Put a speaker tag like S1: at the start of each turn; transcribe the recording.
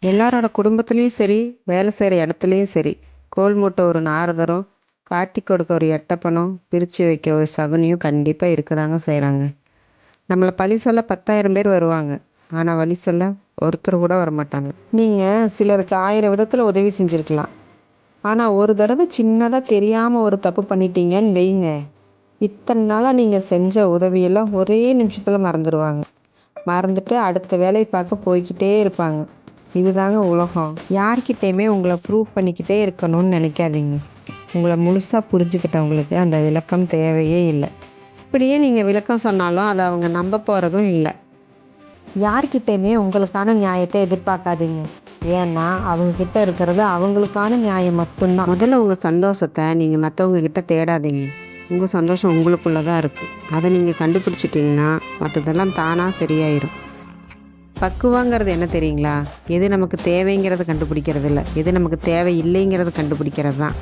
S1: எல்லாரோட குடும்பத்துலேயும் சரி, வேலை செய்கிற இடத்துலையும் சரி, கோல் மூட்ட ஒரு நாரதரும், காட்டி கொடுக்க ஒரு எட்டப்பனும், பிரித்து வைக்க ஒரு சகுனியும் கண்டிப்பாக இருக்கதாங்க செய்கிறாங்க. நம்மளை பழி சொல்ல 10,000 பேர் வருவாங்க, ஆனால் வழி சொல்ல ஒருத்தர் கூட வரமாட்டாங்க. நீங்கள் சிலருக்கு 1000 விதத்தில் உதவி செஞ்சுருக்கலாம், ஆனால் ஒரு தடவை சின்னதாக தெரியாமல் ஒரு தப்பு பண்ணிட்டீங்கன்னு வைங்க, இத்தனை நாளாக நீங்கள் செஞ்ச உதவியெல்லாம் ஒரே நிமிஷத்தில் மறந்துடுவாங்க. மறந்துட்டு அடுத்த வேலையை பார்க்க போய்கிட்டே இருப்பாங்க. இதுதாங்க உலகம். யார்கிட்டையுமே உங்களை ப்ரூவ் பண்ணிக்கிட்டே இருக்கணும்னு நினைக்காதீங்க. உங்களை முழுசாக புரிஞ்சுக்கிட்டவங்களுக்கு அந்த விளக்கம் தேவையே இல்லை. இப்படியே நீங்கள் விளக்கம் சொன்னாலும் அதை அவங்க நம்ப போகிறதும் இல்லை. யார்கிட்டையுமே உங்களுக்கான நியாயத்தை எதிர்பார்க்காதீங்க. ஏன்னா அவங்கக்கிட்ட இருக்கிறது அவங்களுக்கான நியாயம் மட்டும்தான். முதல்ல உங்கள் சந்தோஷத்தை நீங்கள் மற்றவங்க கிட்ட தேடாதீங்க. உங்கள் சந்தோஷம் உங்களுக்குள்ளே தான் இருக்குது. அதை நீங்கள் கண்டுபிடிச்சிட்டிங்கன்னா மற்றதெல்லாம் தானாக சரியாயிடும். பக்குவங்கிறது என்ன தெரியுங்களா? எது நமக்கு தேவைங்கிறத கண்டுபிடிக்கிறது இல்லை, எது நமக்கு தேவை இல்லைங்கிறத கண்டுபிடிக்கிறது தான்.